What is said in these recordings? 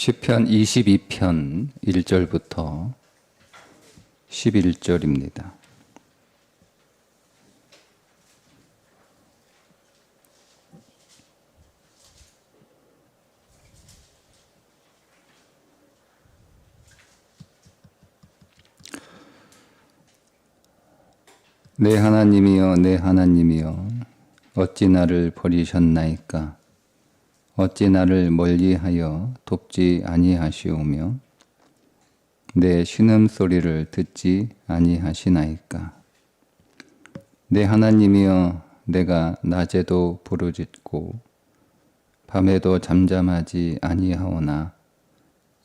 시편 22편 1절부터 11절입니다. 내 하나님이여, 내 하나님이여, 어찌 나를 버리셨나이까? 어찌 나를 멀리하여 돕지 아니하시오며 내 신음소리를 듣지 아니하시나이까? 내 하나님이여, 내가 낮에도 부르짖고 밤에도 잠잠하지 아니하오나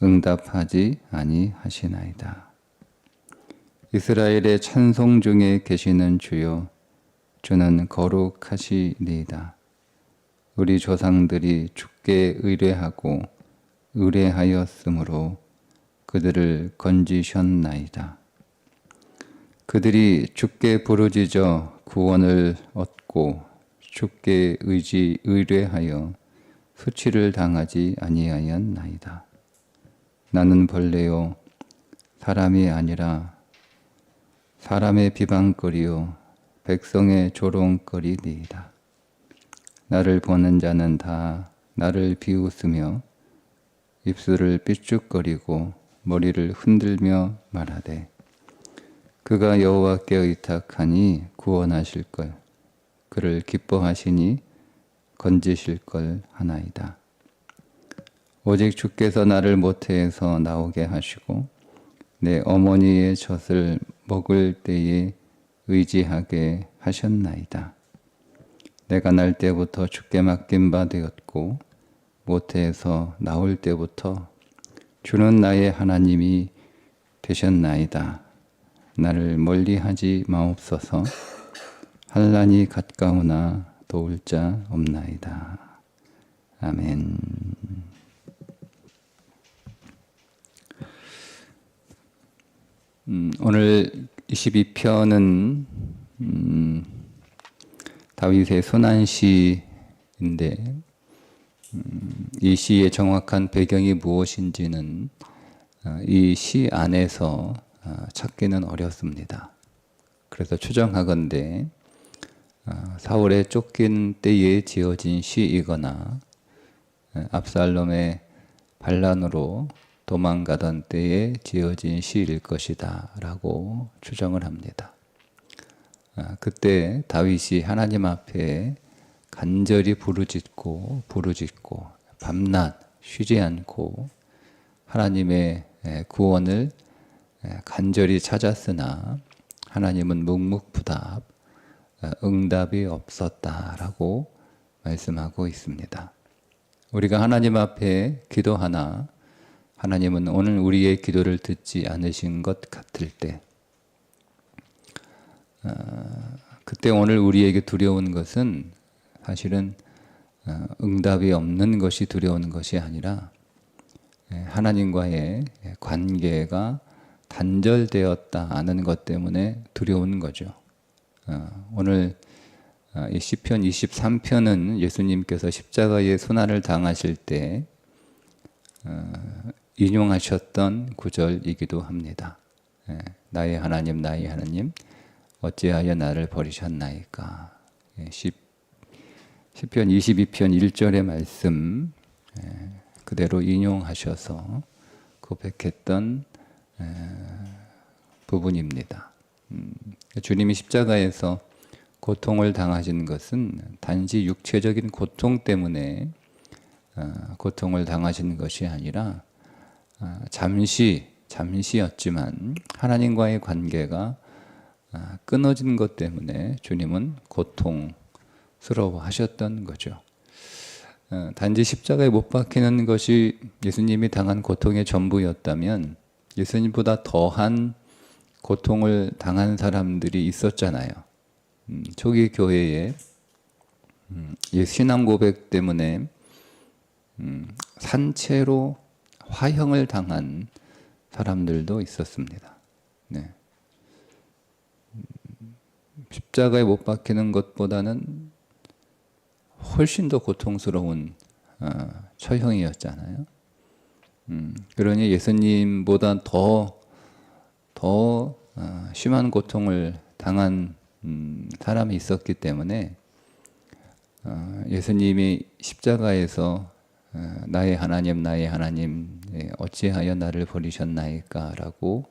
응답하지 아니하시나이다. 이스라엘의 찬송 중에 계시는 주여, 주는 거룩하시니이다. 우리 조상들이 주께 의뢰하고 의뢰하였으므로 그들을 건지셨나이다. 그들이 주께 부르짖어 구원을 얻고 주께 의뢰하여 수치를 당하지 아니하였나이다. 나는 벌레요 사람이 아니라 사람의 비방거리요 백성의 조롱거리니이다. 나를 보는 자는 다 나를 비웃으며 입술을 삐죽거리고 머리를 흔들며 말하되 그가 여호와께 의탁하니 구원하실 걸, 그를 기뻐하시니 건지실 걸 하나이다. 오직 주께서 나를 모태에서 나오게 하시고 내 어머니의 젖을 먹을 때에 의지하게 하셨나이다. 내가 날 때부터 주께 맡긴 바 되었고 모태에서 나올 때부터 주는 나의 하나님이 되셨나이다. 나를 멀리하지 마옵소서. 환난이 가까우나 도울 자 없나이다. 아멘. 오늘 22편은 다윗의 순환시인데 이 시의 정확한 배경이 무엇인지는 이 시 안에서 찾기는 어렵습니다. 그래서 추정하건대 사울에 쫓긴 때에 지어진 시이거나 압살롬의 반란으로 도망가던 때에 지어진 시일 것이다 라고 추정을 합니다. 그때 다윗이 하나님 앞에 간절히 부르짖고 밤낮 쉬지 않고 하나님의 구원을 간절히 찾았으나 하나님은 묵묵부답 응답이 없었다라고 말씀하고 있습니다. 우리가 하나님 앞에 기도하나 하나님은 오늘 우리의 기도를 듣지 않으신 것 같을 때 그때 오늘 우리에게 두려운 것은 사실은 응답이 없는 것이 두려운 것이 아니라 하나님과의 관계가 단절되었다는 것 때문에 두려운 거죠. 오늘 이 시편 23편은 예수님께서 십자가의 순환을 당하실 때 인용하셨던 구절이기도 합니다. 나의 하나님, 나의 하나님, 어찌하여 나를 버리셨나이까. 시편 22편 1절의 말씀 그대로 인용하셔서 고백했던 부분입니다. 주님이 십자가에서 고통을 당하신 것은 단지 육체적인 고통 때문에 고통을 당하신 것이 아니라 잠시였지만 하나님과의 관계가 끊어진 것 때문에 주님은 고통스러워하셨던 거죠. 단지 십자가에 못 박히는 것이 예수님이 당한 고통의 전부였다면 예수님보다 더한 고통을 당한 사람들이 있었잖아요. 초기 교회에 신앙 고백 때문에 산채로 화형을 당한 사람들도 있었습니다. 네. 십자가에 못 박히는 것보다는 훨씬 더 고통스러운 처형이었잖아요. 그러니 예수님보다 더 심한 고통을 당한 사람이 있었기 때문에 예수님이 십자가에서 나의 하나님 어찌하여 나를 버리셨나이까 라고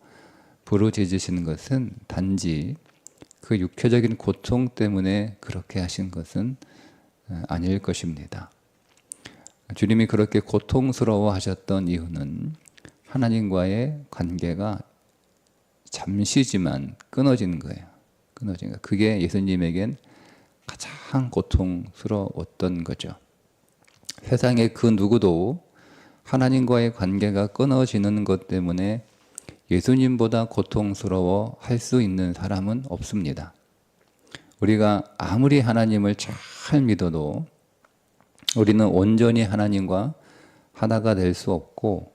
부르짖으시는 것은 단지 그 육체적인 고통 때문에 그렇게 하신 것은 아닐 것입니다. 주님이 그렇게 고통스러워 하셨던 이유는 하나님과의 관계가 잠시지만 끊어지는 거예요. 그게 예수님에겐 가장 고통스러웠던 거죠. 세상의 그 누구도 하나님과의 관계가 끊어지는 것 때문에 예수님보다 고통스러워 할 수 있는 사람은 없습니다. 우리가 아무리 하나님을 잘 믿어도 우리는 온전히 하나님과 하나가 될 수 없고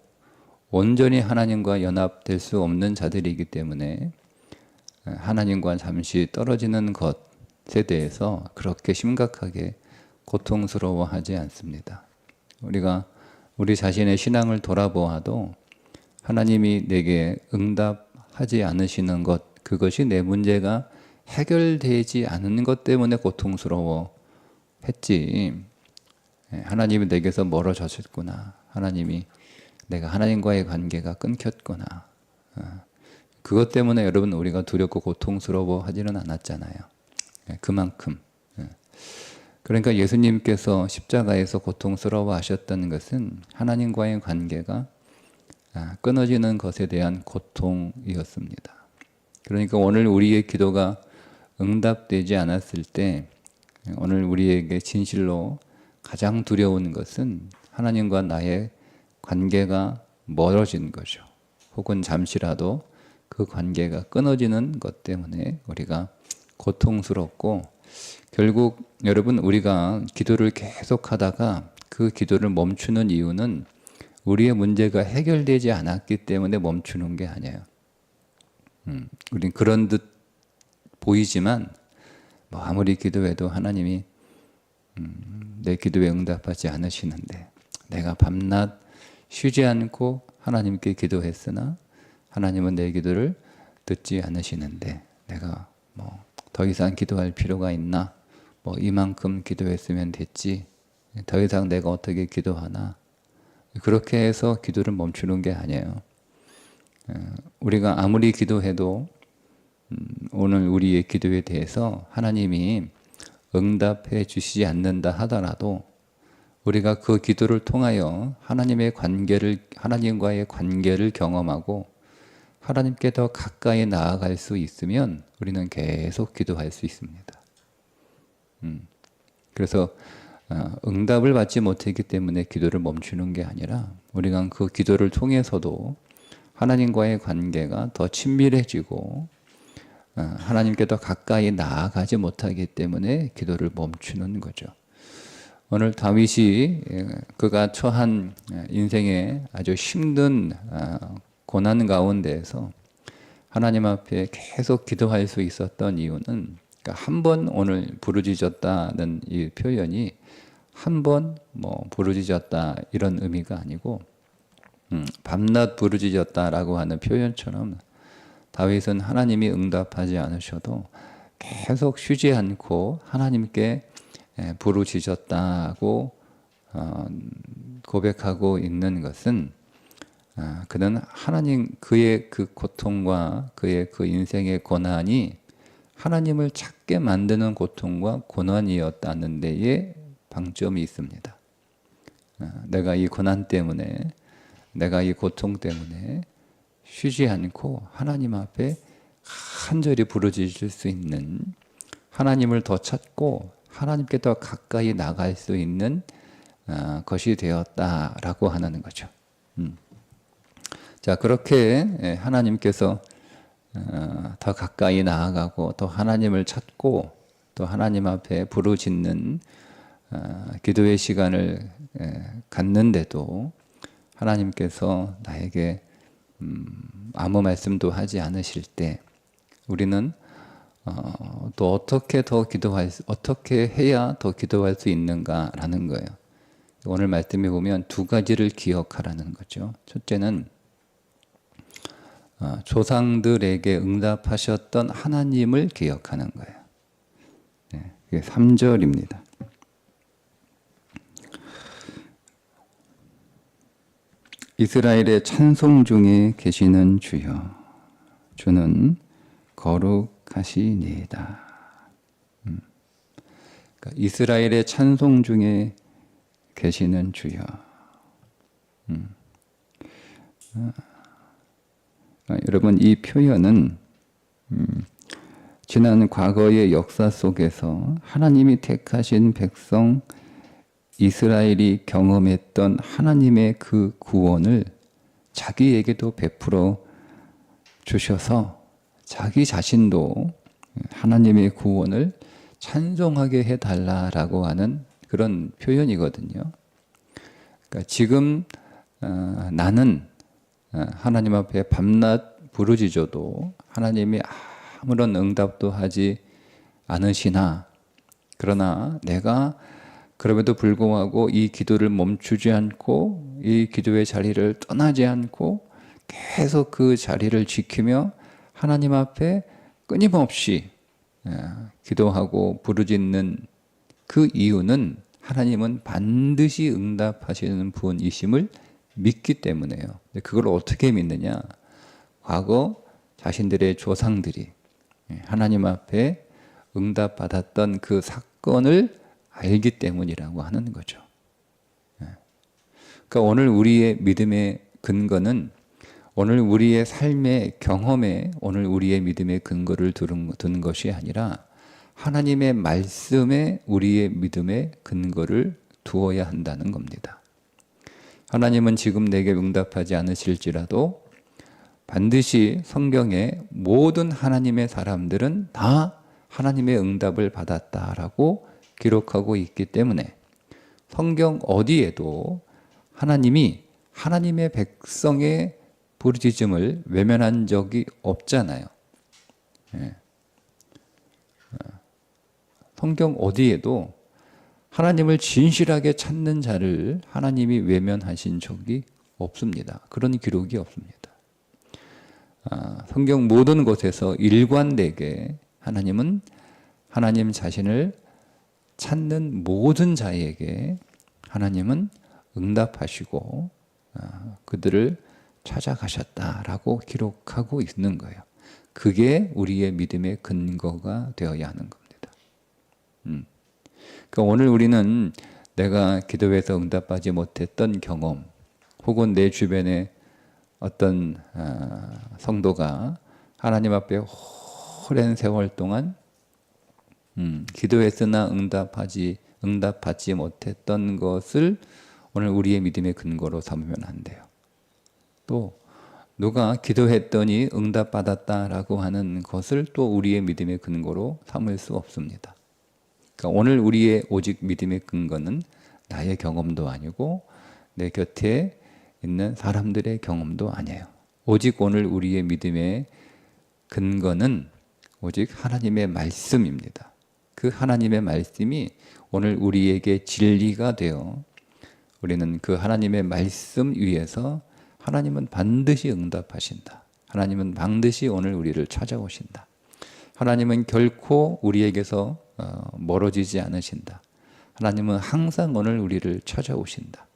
온전히 하나님과 연합될 수 없는 자들이기 때문에 하나님과 잠시 떨어지는 것에 대해서 그렇게 심각하게 고통스러워하지 않습니다. 우리가 우리 자신의 신앙을 돌아보아도 하나님이 내게 응답하지 않으시는 것, 그것이 내 문제가 해결되지 않는 것 때문에 고통스러워 했지. 하나님이 내게서 멀어졌구나. 하나님이 내가 하나님과의 관계가 끊겼구나. 그것 때문에 여러분 우리가 두렵고 고통스러워 하지는 않았잖아요. 그만큼. 그러니까 예수님께서 십자가에서 고통스러워 하셨다는 것은 하나님과의 관계가 끊어지는 것에 대한 고통이었습니다. 그러니까 오늘 우리의 기도가 응답되지 않았을 때 오늘 우리에게 진실로 가장 두려운 것은 하나님과 나의 관계가 멀어진 거죠. 혹은 잠시라도 그 관계가 끊어지는 것 때문에 우리가 고통스럽고 결국 여러분 우리가 기도를 계속하다가 그 기도를 멈추는 이유는 우리의 문제가 해결되지 않았기 때문에 멈추는 게 아니에요. 우린 그런 듯 보이지만 뭐 아무리 기도해도 하나님이 내 기도에 응답하지 않으시는데 내가 밤낮 쉬지 않고 하나님께 기도했으나 하나님은 내 기도를 듣지 않으시는데 내가 뭐 더 이상 기도할 필요가 있나? 뭐 이만큼 기도했으면 됐지. 더 이상 내가 어떻게 기도하나? 그렇게 해서 기도를 멈추는 게 아니에요. 우리가 아무리 기도해도 오늘 우리의 기도에 대해서 하나님이 응답해 주시지 않는다 하더라도 우리가 그 기도를 통하여 하나님과의 관계를 경험하고 하나님께 더 가까이 나아갈 수 있으면 우리는 계속 기도할 수 있습니다. 그래서 응답을 받지 못했기 때문에 기도를 멈추는 게 아니라 우리가 그 기도를 통해서도 하나님과의 관계가 더 친밀해지고 하나님께 더 가까이 나아가지 못하기 때문에 기도를 멈추는 거죠. 오늘 다윗이 그가 처한 인생의 아주 힘든 고난 가운데에서 하나님 앞에 계속 기도할 수 있었던 이유는 그러니까 한 번 오늘 부르짖었다는 이 표현이 한 번 뭐 부르짖었다 이런 의미가 아니고 밤낮 부르짖었다라고 하는 표현처럼 다윗은 하나님이 응답하지 않으셔도 계속 쉬지 않고 하나님께 부르짖었다고 고백하고 있는 것은 그는 그의 그 고통과 그의 그 인생의 고난이 하나님을 찾게 만드는 고통과 고난이었다는 데에 방점이 있습니다. 내가 이 고난 때문에 내가 이 고통 때문에 쉬지 않고 하나님 앞에 간절히 부르짖을 수 있는 하나님을 더 찾고 하나님께 더 가까이 나갈 수 있는 것이 되었다라고 하는 거죠. 자, 그렇게 하나님께서 더 가까이 나아가고 또 하나님을 찾고 또 하나님 앞에 부르짖는 기도의 시간을 갖는데도 하나님께서 나에게 아무 말씀도 하지 않으실 때 우리는 또 어떻게 해야 더 기도할 수 있는가라는 거예요. 오늘 말씀에 보면 두 가지를 기억하라는 거죠. 첫째는 조상들에게 응답하셨던 하나님을 기억하는 거예요. 네, 그게 3절입니다. 이스라엘의 찬송 중에 계시는 주여, 주는 거룩하시니이다. 그러니까 이스라엘의 찬송 중에 계시는 주여. 여러분, 이 표현은 지난 과거의 역사 속에서 하나님이 택하신 백성 이스라엘이 경험했던 하나님의 그 구원을 자기에게도 베풀어 주셔서 자기 자신도 하나님의 구원을 찬송하게 해달라라고 하는 그런 표현이거든요. 그러니까 지금 나는 하나님 앞에 밤낮 부르짖어도 하나님이 아무런 응답도 하지 않으시나, 그러나 내가 그럼에도 불구하고 이 기도를 멈추지 않고 이 기도의 자리를 떠나지 않고 계속 그 자리를 지키며 하나님 앞에 끊임없이 기도하고 부르짖는 그 이유는 하나님은 반드시 응답하시는 분이심을 믿기 때문에요. 그걸 어떻게 믿느냐? 과거 자신들의 조상들이 하나님 앞에 응답받았던 그 사건을 알기 때문이라고 하는 거죠. 그러니까 오늘 우리의 믿음의 근거는, 오늘 우리의 삶의 경험에 오늘 우리의 믿음의 근거를 둔 것이 아니라 하나님의 말씀에 우리의 믿음의 근거를 두어야 한다는 겁니다. 하나님은 지금 내게 응답하지 않으실지라도 반드시 성경에 모든 하나님의 사람들은 다 하나님의 응답을 받았다라고 기록하고 있기 때문에 성경 어디에도 하나님이 하나님의 백성의 부르짖음을 외면한 적이 없잖아요. 성경 어디에도 하나님을 진실하게 찾는 자를 하나님이 외면하신 적이 없습니다. 그런 기록이 없습니다. 성경 모든 곳에서 일관되게 하나님은 하나님 자신을 찾는 모든 자에게 하나님은 응답하시고 그들을 찾아가셨다라고 기록하고 있는 거예요. 그게 우리의 믿음의 근거가 되어야 하는 겁니다. 그러니까 오늘 우리는 내가 기도해서 응답하지 못했던 경험, 혹은 내 주변에 어떤 성도가 하나님 앞에 오랜 세월 동안 기도했으나 응답받지 못했던 것을 오늘 우리의 믿음의 근거로 삼으면 안 돼요. 또 누가 기도했더니 응답받았다라고 하는 것을 또 우리의 믿음의 근거로 삼을 수 없습니다. 그러니까 오늘 우리의 오직 믿음의 근거는 나의 경험도 아니고 내 곁에 있는 사람들의 경험도 아니에요. 오직 오늘 우리의 믿음의 근거는 오직 하나님의 말씀입니다. 그 하나님의 말씀이 오늘 우리에게 진리가 되어 우리는 그 하나님의 말씀 위에서 하나님은 반드시 응답하신다. 하나님은 반드시 오늘 우리를 찾아오신다. 하나님은 결코 우리에게서 멀어지지 않으신다. 하나님은 항상 오늘 우리를 찾아오신다.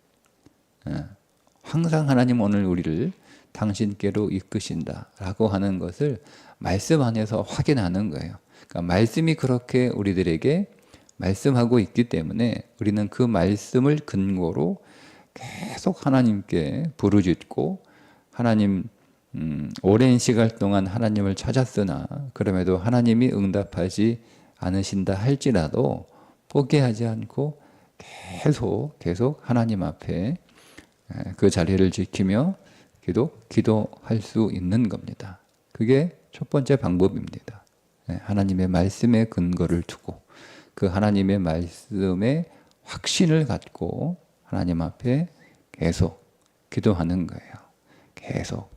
항상 하나님 오늘 우리를 당신께로 이끄신다 라고 하는 것을 말씀 안에서 확인하는 거예요. 그러니까 말씀이 그렇게 우리들에게 말씀하고 있기 때문에 우리는 그 말씀을 근거로 계속 하나님께 부르짖고 하나님 오랜 시간 동안 하나님을 찾았으나 그럼에도 하나님이 응답하지 않으신다 할지라도 포기하지 않고 계속 하나님 앞에 그 자리를 지키며 기도할 수 있는 겁니다. 그게 첫 번째 방법입니다. 하나님의 말씀에 근거를 두고 그 하나님의 말씀에 확신을 갖고 하나님 앞에 계속 기도하는 거예요. 계속.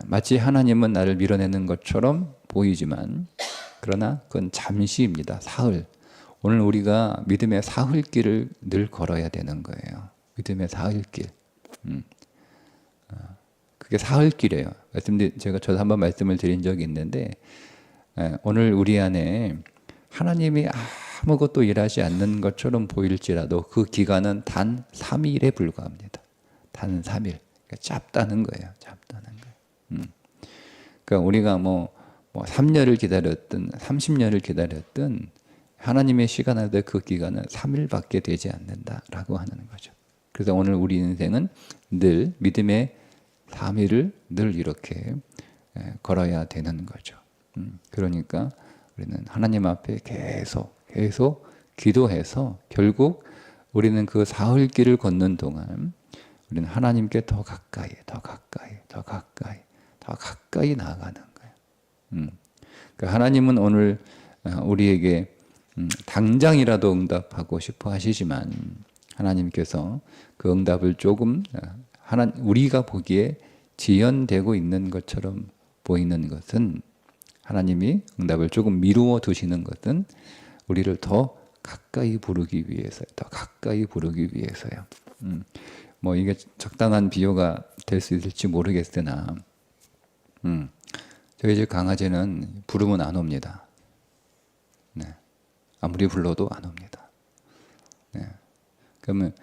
마치 하나님은 나를 밀어내는 것처럼 보이지만 그러나 그건 잠시입니다. 사흘. 오늘 우리가 믿음의 사흘길을 늘 걸어야 되는 거예요. 믿음의 사흘길. 그게 사흘길이에요. 제가 저도 한번 말씀을 드린 적이 있는데, 오늘 우리 안에 하나님이 아무것도 일하지 않는 것처럼 보일지라도 그 기간은 단 3일에 불과합니다. 단 3일. 그러니까 짧다는 거예요. 짧다는 거예요. 그러니까 우리가 뭐 3년을 기다렸든 30년을 기다렸든 하나님의 시간에 그 기간은 3일밖에 되지 않는다라고 하는 거죠. 그래서 오늘 우리 인생은 늘 믿음의 3일을 늘 이렇게 걸어야 되는 거죠. 그러니까 우리는 하나님 앞에 계속 기도해서 결국 우리는 그 사흘길을 걷는 동안 우리는 하나님께 더 가까이 나아가는 거예요. 그러니까 하나님은 오늘 우리에게 당장이라도 응답하고 싶어 하시지만 하나님께서 그 응답을 조금 우리가 보기에 지연되고 있는 것처럼 보이는 것은, 하나님이 응답을 조금 미루어 두시는 것은 우리를 더 가까이 부르기 위해서요. 더 가까이 부르기 위해서요. 뭐 이게 적당한 비유가 될 수 있을지 모르겠으나, 저희 집 강아지는 부르면 안 옵니다. 네. 아무리 불러도 안 옵니다. 네. 그러면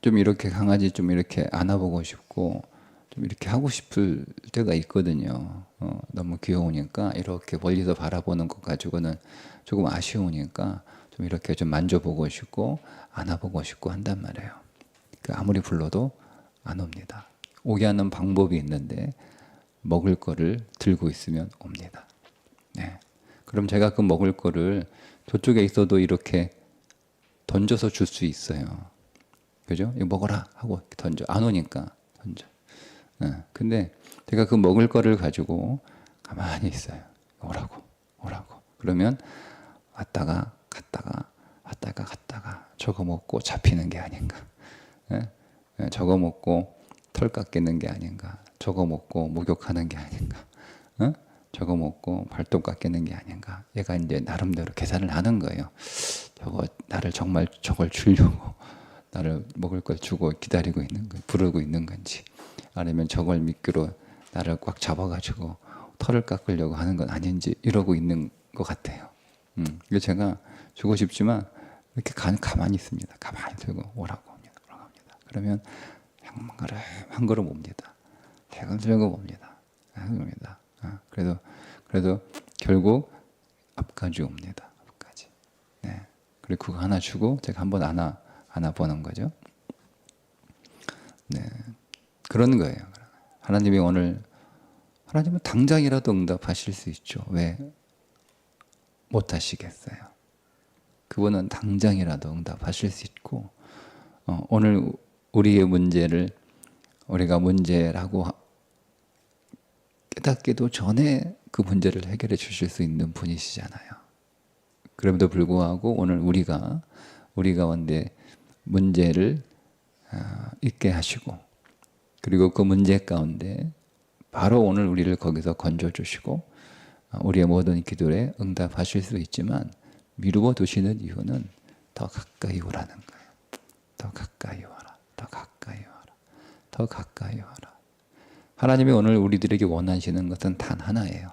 좀 이렇게 강아지 좀 이렇게 안아보고 싶고 좀 이렇게 하고 싶을 때가 있거든요. 너무 귀여우니까 이렇게 멀리서 바라보는 것 가지고는 조금 아쉬우니까 좀 이렇게 좀 만져보고 싶고 안아보고 싶고 한단 말이에요. 아무리 불러도 안 옵니다. 오게 하는 방법이 있는데 먹을 거를 들고 있으면 옵니다. 네. 그럼 제가 그 먹을 거를 저쪽에 있어도 이렇게 던져서 줄 수 있어요. 그죠? 이거 먹어라 하고 던져. 안 오니까 던져. 네. 근데 제가 그 먹을 거를 가지고 가만히 있어요. 오라고. 그러면 왔다가 갔다가 저거 먹고 잡히는 게 아닌가. 네? 저거 먹고 털 깎이는 게 아닌가. 저거 먹고 목욕하는 게 아닌가. 저거 먹고 발톱 깎이는 게 아닌가. 얘가 이제 나름대로 계산을 하는 거예요. 나를 정말 저걸 주려고 나를 먹을 걸 주고 기다리고 있는 거, 부르고 있는 건지, 아니면 저걸 미끼로 나를 꽉 잡아가지고 털을 깎으려고 하는 건 아닌지 이러고 있는 것 같아요. 그래서 제가 주고 싶지만 이렇게 가만히 있습니다. 가만히 들고 오라고 합니다. 그러면 한 걸음 옵니다. 대금들고 옵니다. 그래도 결국 앞까지 옵니다. 앞까지. 네. 그리고 그거 하나 주고 제가 한번 안아보는 거죠. 네. 그런 거예요. 하나님은 당장이라도 응답하실 수 있죠. 왜 못 하시겠어요? 그분은 당장이라도 응답하실 수 있고, 오늘 우리의 문제를 우리가 문제라고 깨닫기도 전에 그 문제를 해결해 주실 수 있는 분이시잖아요. 그럼에도 불구하고 오늘 우리 가운데 문제를 있게 하시고, 그리고 그 문제 가운데 바로 오늘 우리를 거기서 건져주시고 우리의 모든 기도에 응답하실 수 있지만 미루어 두시는 이유는 더 가까이 오라는 거예요. 더 가까이 와라. 하나님이 오늘 우리들에게 원하시는 것은 단 하나예요.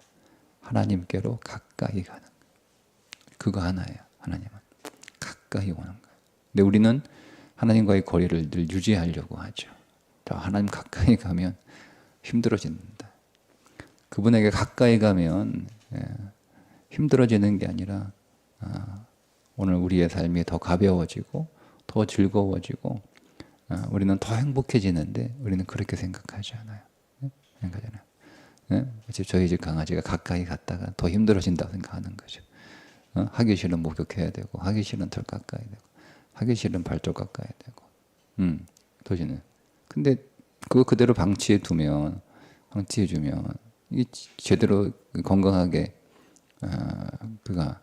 하나님께로 가까이 가는 거예요. 그거 하나예요. 하나님은 가까이 오는 거예요. 근데 우리는 하나님과의 거리를 늘 유지하려고 하죠. 더 하나님 가까이 가면 힘들어진다. 그분에게 가까이 가면 힘들어지는 게 아니라 오늘 우리의 삶이 더 가벼워지고 더 즐거워지고 우리는 더 행복해지는데 우리는 그렇게 생각하지 않아요. 생각하잖아요. 저희 집 강아지가 가까이 갔다가 더 힘들어진다고 생각하는 거죠. 하기 싫으면 목욕해야 되고, 하기 싫으면 털 깎아야 되고, 하기 싫으면 발톱 깎아야 되고, 도시는. 근데 그거 그대로 방치해 주면 이게 제대로 건강하게 그가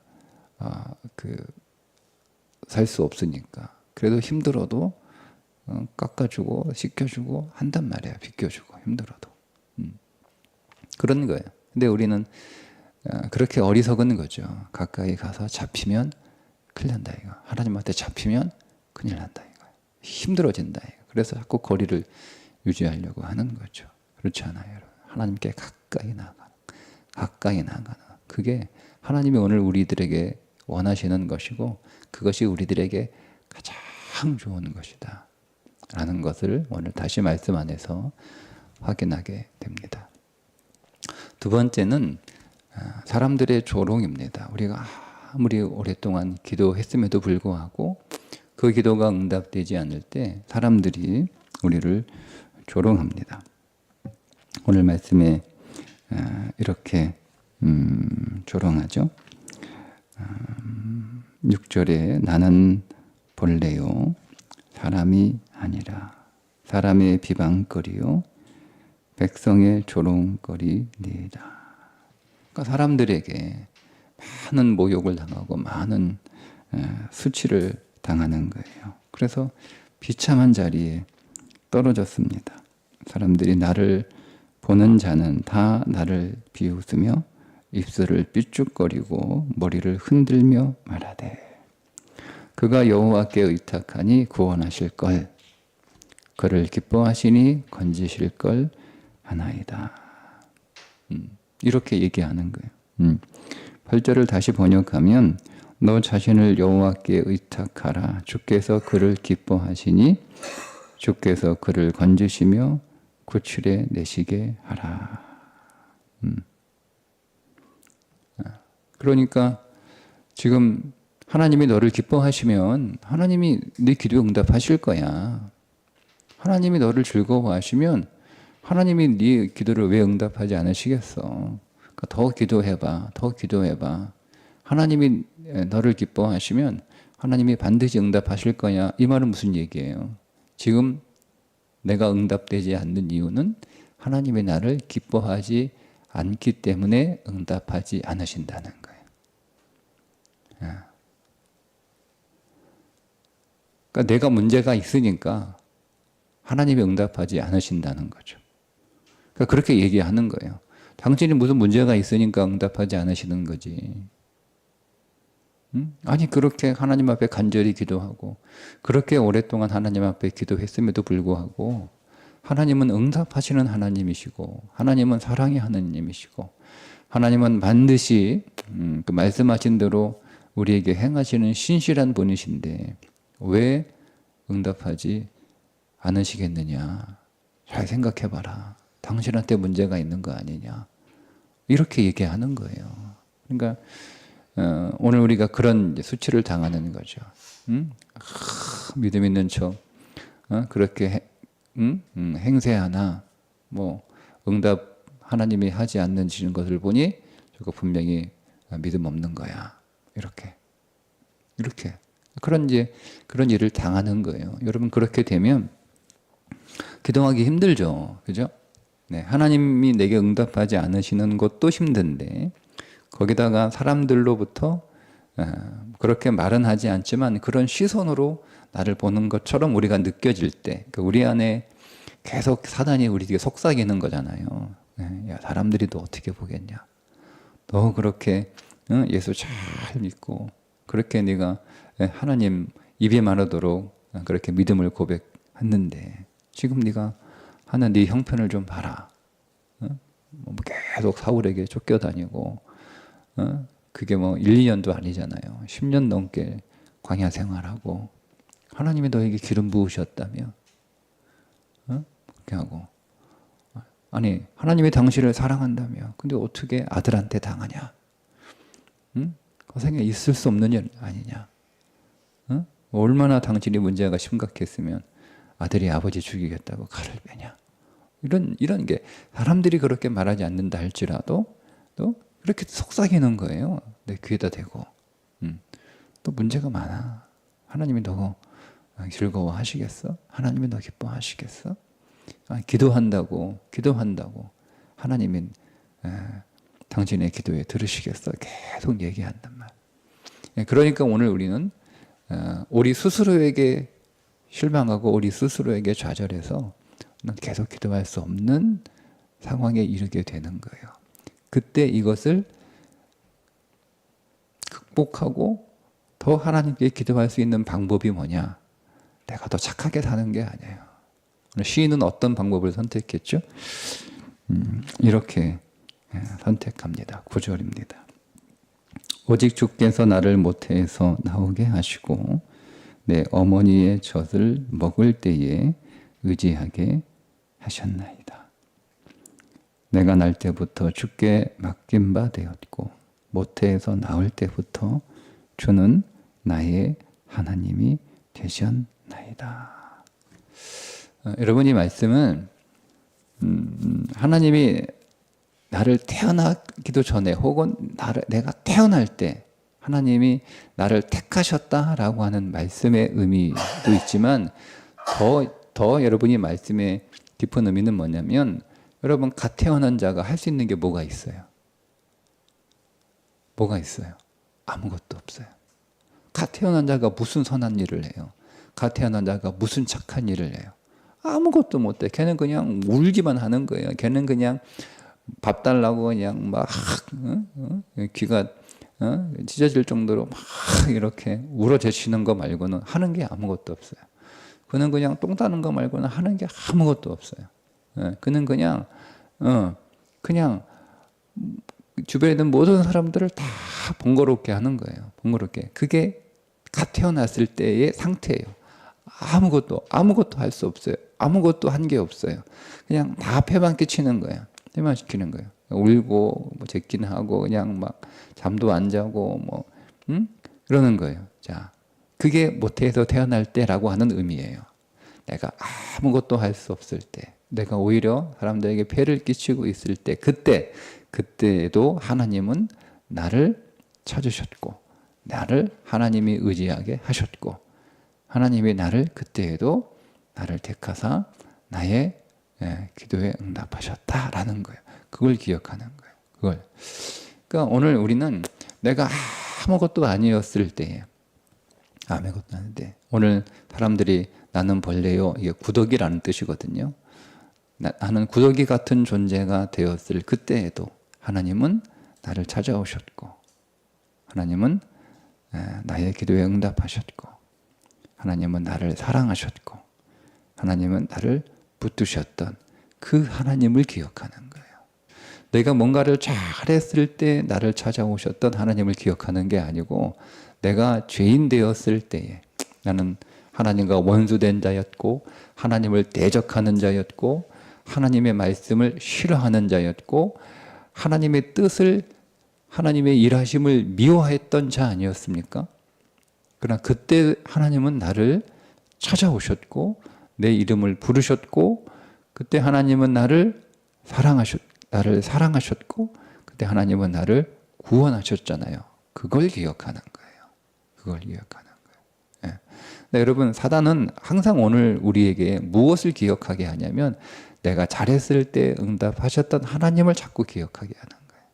살 수 없으니까. 그래도 힘들어도 깎아주고 씻겨주고 한단 말이야. 비껴주고 힘들어도. 그런 거예요. 근데 우리는 그렇게 어리석은 거죠. 가까이 가서 잡히면 큰일 난다 이거. 하나님한테 잡히면 큰일 난다 이거. 힘들어진다 이거. 그래서 자꾸 거리를 유지하려고 하는 거죠. 그렇지 않아요, 여러분. 하나님께 가까이 나가는. 그게 하나님이 오늘 우리들에게 원하시는 것이고 그것이 우리들에게 가장 좋은 것이다 라는 것을 오늘 다시 말씀 안에서 확인하게 됩니다. 두 번째는 사람들의 조롱입니다. 우리가 아무리 오랫동안 기도했음에도 불구하고 그 기도가 응답되지 않을 때 사람들이 우리를 조롱합니다. 오늘 말씀에 이렇게 조롱하죠. 6절에 나는 본래요 사람이 아니라 사람의 비방거리요 백성의 조롱거리니이다. 그러니까 사람들에게 많은 모욕을 당하고 많은 수치를 당하는 거예요. 그래서 비참한 자리에 떨어졌습니다. 사람들이 나를 보는 자는 다 나를 비웃으며 입술을 삐죽거리고 머리를 흔들며 말하되 그가 여호와께 의탁하니 구원하실 걸 그를 기뻐하시니 건지실 걸 하나이다. 이렇게 얘기하는 거예요. 8절을 다시 번역하면 너 자신을 여호와께 의탁하라. 주께서 그를 기뻐하시니 주께서 그를 건지시며 구출해 내시게 하라. 그러니까 지금 하나님이 너를 기뻐하시면 하나님이 네 기도에 응답하실 거야. 하나님이 너를 즐거워하시면 하나님이 네 기도를 왜 응답하지 않으시겠어. 그러니까 더 기도해봐. 더 기도해봐. 하나님이 너를 기뻐하시면 하나님이 반드시 응답하실 거야. 이 말은 무슨 얘기예요? 지금 내가 응답되지 않는 이유는 하나님이 나를 기뻐하지 않기 때문에 응답하지 않으신다는 거예요. 그러니까 내가 문제가 있으니까 하나님이 응답하지 않으신다는 거죠. 그러니까 그렇게 얘기하는 거예요. 당신이 무슨 문제가 있으니까 응답하지 않으시는 거지. 아니 그렇게 하나님 앞에 간절히 기도하고 그렇게 오랫동안 하나님 앞에 기도했음에도 불구하고 하나님은 응답하시는 하나님이시고 하나님은 사랑의 하나님이시고 하나님은 반드시 그 말씀하신 대로 우리에게 행하시는 신실한 분이신데 왜 응답하지 않으시겠느냐. 잘 생각해봐라. 당신한테 문제가 있는 거 아니냐. 이렇게 얘기하는 거예요. 그러니까 오늘 우리가 그런 수치를 당하는 거죠. 믿음 있는 척 그렇게 행세하나 뭐 응답 하나님이 하지 않는 것을 보니 저거 분명히 믿음 없는 거야. 이렇게 그런 일을 당하는 거예요. 여러분 그렇게 되면 기도하기 힘들죠, 그죠? 네, 하나님이 내게 응답하지 않으시는 것도 힘든데 거기다가 사람들로부터 그렇게 말은 하지 않지만 그런 시선으로 나를 보는 것처럼 우리가 느껴질 때 우리 안에 계속 사단이 우리에게 속삭이는 거잖아요. 야, 사람들이 너 어떻게 보겠냐. 너 그렇게 예수 잘 믿고 그렇게 네가 하나님 입이 마르도록 그렇게 믿음을 고백했는데 지금 네가 하는 네 형편을 좀 봐라. 계속 사울에게 쫓겨다니고 그게 뭐 1, 2년도 아니잖아요. 10년 넘게 광야 생활하고 하나님이 너에게 기름 부으셨다며 그렇게 하고 아니 하나님이 당신을 사랑한다며 근데 어떻게 아들한테 당하냐. 그 생각에 있을 수 없는 일 아니냐. 얼마나 당신이 문제가 심각했으면 아들이 아버지 죽이겠다고 칼을 빼냐. 이런 게 사람들이 그렇게 말하지 않는다 할지라도 또 그렇게 속삭이는 거예요. 내 귀에다 대고. 또 문제가 많아. 하나님이 너 즐거워하시겠어? 하나님이 너 기뻐하시겠어? 기도한다고 하나님이 당신의 기도에 들으시겠어? 계속 얘기한단 말. 그러니까 오늘 우리는 우리 스스로에게 실망하고 우리 스스로에게 좌절해서 계속 기도할 수 없는 상황에 이르게 되는 거예요. 그때 이것을 극복하고 더 하나님께 기도할 수 있는 방법이 뭐냐? 내가 더 착하게 사는 게 아니에요. 시인은 어떤 방법을 선택했죠? 이렇게 선택합니다. 9절입니다. 오직 주께서 나를 모태에서 나오게 하시고 내 어머니의 젖을 먹을 때에 의지하게 하셨나이다. 내가 날 때부터 주께 맡긴 바 되었고 모태에서 나올 때부터 주는 나의 하나님이 되셨나이다. 여러분 이 말씀은 하나님이 나를 태어나기도 전에 혹은 내가 태어날 때 하나님이 나를 택하셨다라고 하는 말씀의 의미도 있지만 더 여러분이 말씀의 깊은 의미는 뭐냐면 여러분 갓 태어난 자가 할 수 있는 게 뭐가 있어요? 뭐가 있어요? 아무것도 없어요. 갓 태어난 자가 무슨 선한 일을 해요? 갓 태어난 자가 무슨 착한 일을 해요? 아무것도 못해. 걔는 그냥 울기만 하는 거예요. 걔는 그냥 밥 달라고 그냥 막 귀가 찢어질 정도로 막 이렇게 울어제치는 거 말고는 하는 게 아무것도 없어요. 그는 그냥 똥 싸는 거 말고는 하는 게 아무것도 없어요. 그는 그냥 주변에 있는 모든 사람들을 다 번거롭게 하는 거예요. 번거롭게. 그게 갓 태어났을 때의 상태예요. 아무것도 할 수 없어요. 아무것도 한 게 없어요. 그냥 다 폐만 끼치는 거예요. 폐만 시키는 거예요. 울고 뭐 제끼는 하고 그냥 막 잠도 안 자고 뭐 그러는 거예요. 자, 그게 모태에서 태어날 때라고 하는 의미예요. 내가 아무것도 할 수 없을 때, 내가 오히려 사람들에게 폐를 끼치고 있을 때, 그때에도 하나님은 나를 찾으셨고, 나를 하나님이 의지하게 하셨고, 하나님이 나를 그때에도 나를 택하사 나의 기도에 응답하셨다라는 거예요. 그걸 기억하는 거예요. 그러니까 오늘 우리는 내가 아무것도 아니었을 때에, 아무것도 아닌데, 오늘 사람들이 나는 벌레요, 이게 구더기라는 뜻이거든요. 나는 구더기 같은 존재가 되었을 그때에도 하나님은 나를 찾아오셨고, 하나님은 나의 기도에 응답하셨고, 하나님은 나를 사랑하셨고, 하나님은 나를 붙드셨던 그 하나님을 기억하는 거예요. 내가 뭔가를 잘했을 때 나를 찾아오셨던 하나님을 기억하는 게 아니고, 내가 죄인 되었을 때에 나는 하나님과 원수된 자였고, 하나님을 대적하는 자였고, 하나님의 말씀을 싫어하는 자였고, 하나님의 뜻을, 하나님의 일하심을 미워했던 자 아니었습니까? 그러나 그때 하나님은 나를 찾아오셨고, 내 이름을 부르셨고, 그때 하나님은 나를 사랑하셨고, 그때 하나님은 나를 구원하셨잖아요. 그걸 기억하는 거예요. 그걸 기억하는 거예요. 예. 근데 여러분, 사단은 항상 오늘 우리에게 무엇을 기억하게 하냐면, 내가 잘했을 때 응답하셨던 하나님을 자꾸 기억하게 하는 거예요.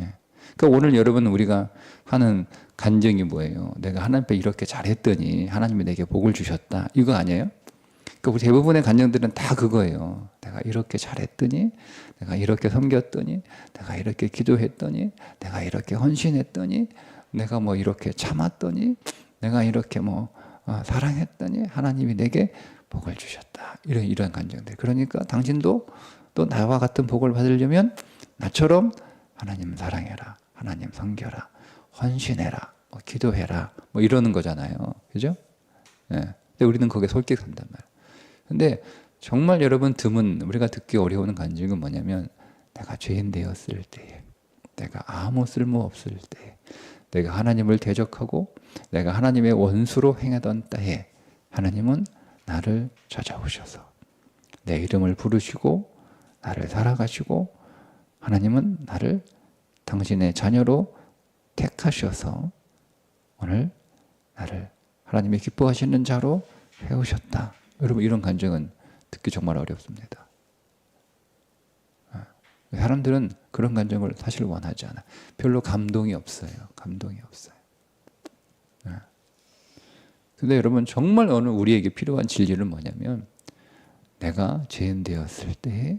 예. 그러니까 오늘 여러분 우리가 하는 간증이 뭐예요? 내가 하나님 앞에 이렇게 잘했더니 하나님이 내게 복을 주셨다. 이거 아니에요? 그러니까 우리 대부분의 간증들은 다 그거예요. 내가 이렇게 잘했더니, 내가 이렇게 섬겼더니, 내가 이렇게 기도했더니, 내가 이렇게 헌신했더니, 내가 뭐 이렇게 참았더니, 내가 이렇게 뭐 사랑했더니 하나님이 내게 복을 주셨다. 이런 간증들. 그러니까 당신도 또 나와 같은 복을 받으려면 나처럼 하나님 사랑해라, 하나님 섬겨라, 헌신해라, 뭐 기도해라, 뭐 이러는 거잖아요. 그죠? 예. 근데 우리는 거기에 솔깃한단 말이에요. 근데 정말 여러분 드문, 우리가 듣기 어려운 간증은 뭐냐면, 내가 죄인 되었을 때에, 내가 아무 쓸모 없을 때에, 내가 하나님을 대적하고 내가 하나님의 원수로 행하던 때에 하나님은 나를 찾아오셔서 내 이름을 부르시고 나를 살아가시고, 하나님은 나를 당신의 자녀로 택하셔서 오늘 나를 하나님이 기뻐하시는 자로 해오셨다. 여러분, 이런 간증은 듣기 정말 어렵습니다. 사람들은 그런 간증을 사실 원하지 않아요. 별로 감동이 없어요. 감동이 없어요. 근데 여러분, 정말 오늘 우리에게 필요한 진리는 뭐냐면, 내가 죄인 되었을 때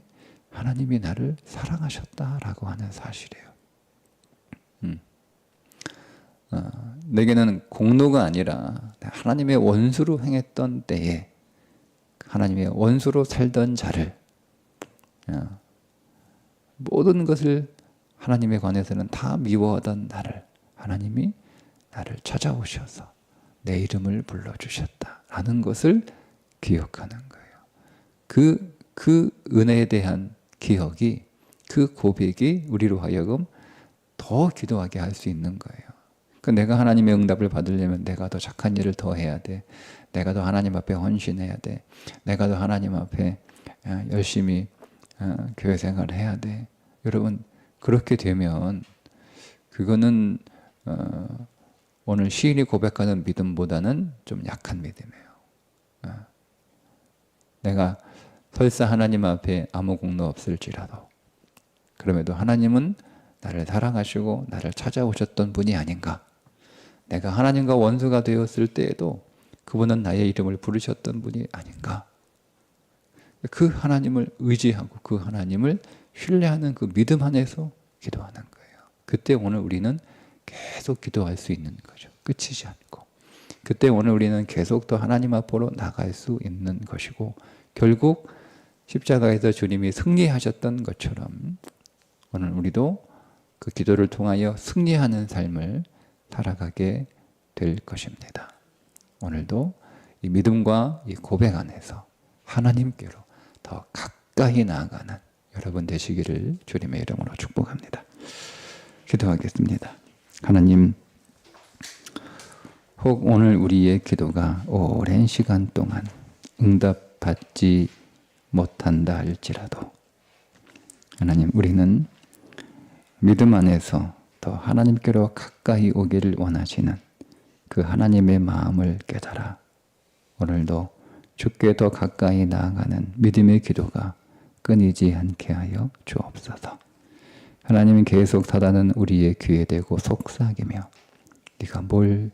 하나님이 나를 사랑하셨다라고 하는 사실이에요. 내게는 공로가 아니라 하나님의 원수로 행했던 때에 하나님의 원수로 살던 자를 모든 것을 하나님에 관해서는 다 미워하던 나를 하나님이 나를 찾아오셔서 내 이름을 불러주셨다라는 것을 기억하는 거예요. 그 은혜에 대한 기억이, 그 고백이 우리로 하여금 더 기도하게 할 수 있는 거예요. 내가 하나님의 응답을 받으려면 내가 더 착한 일을 더 해야 돼. 내가 더 하나님 앞에 헌신해야 돼. 내가 더 하나님 앞에 열심히 교회 생활을 해야 돼. 여러분, 그렇게 되면 그거는 오늘 시인이 고백하는 믿음보다는 좀 약한 믿음이에요. 내가 설사 하나님 앞에 아무 공로 없을지라도 그럼에도 하나님은 나를 사랑하시고 나를 찾아오셨던 분이 아닌가. 내가 하나님과 원수가 되었을 때에도 그분은 나의 이름을 부르셨던 분이 아닌가. 그 하나님을 의지하고 그 하나님을 신뢰하는 그 믿음 안에서 기도하는 거예요. 그때 오늘 우리는 계속 기도할 수 있는 거죠. 끝이지 않고. 그때 오늘 우리는 계속 더 하나님 앞으로 나갈 수 있는 것이고, 결국 십자가에서 주님이 승리하셨던 것처럼 오늘 우리도 그 기도를 통하여 승리하는 삶을 살아가게 될 것입니다. 오늘도 이 믿음과 이 고백 안에서 하나님께로 더 가까이 나아가는 여러분 되시기를 주님의 이름으로 축복합니다. 기도하겠습니다. 하나님, 혹 오늘 우리의 기도가 오랜 시간 동안 응답받지 못한다 할지라도 하나님, 우리는 믿음 안에서 더 하나님께로 가까이 오기를 원하시는 그 하나님의 마음을 깨달아 오늘도 주께 더 가까이 나아가는 믿음의 기도가 끊이지 않게 하여 주옵소서. 하나님은 계속 사단은 우리의 귀에 대고 속삭이며 네가 뭘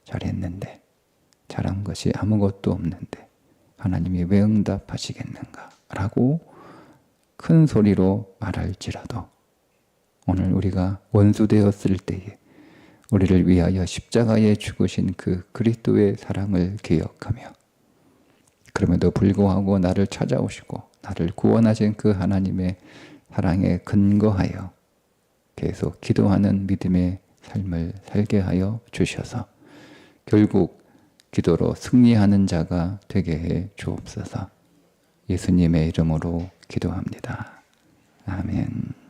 잘했는데, 잘한 것이 아무것도 없는데 하나님이 왜 응답하시겠는가 라고 큰 소리로 말할지라도 오늘 우리가 원수 되었을 때에 우리를 위하여 십자가에 죽으신 그 그리스도의 사랑을 기억하며 그럼에도 불구하고 나를 찾아오시고 나를 구원하신 그 하나님의 사랑에 근거하여 계속 기도하는 믿음의 삶을 살게 하여 주셔서 결국 기도로 승리하는 자가 되게 해 주옵소서. 예수님의 이름으로 기도합니다. 아멘.